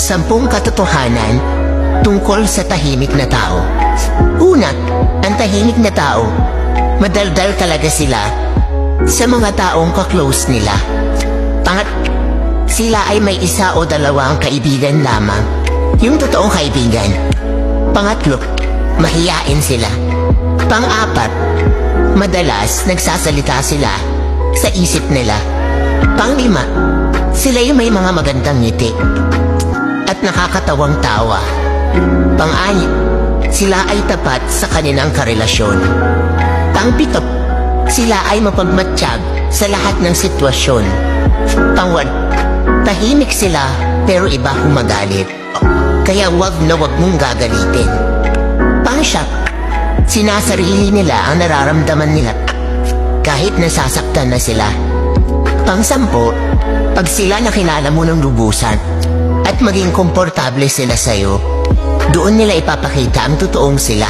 10 katotohanan tungkol sa tahimik na tao. Una, ang tahimik na tao, madaldal talaga sila sa mga taong ka-close nila. Sila ay may 1 o 2 kaibigan lamang, yung totoong kaibigan. Pangatlo, mahiyain sila. Pang-4, madalas nagsasalita sila sa isip nila. Pang-5, sila yung may mga magandang ngiti at nakakatawang tawa. Pang-6, sila ay tapat sa kanilang karelasyon. Pang-7, sila ay mapagmatsyag sa lahat ng sitwasyon. Pang-8, tahimik sila pero iba humagalit. Kaya wag mong gagalitin. Pang-9, sinasarili nila ang nararamdaman nila kahit nasasaktan na sila. Pang-10, pag sila nakilala mo ng lubusan at maging komportable sila sa'yo, doon nila ipapakita ang totoong sila.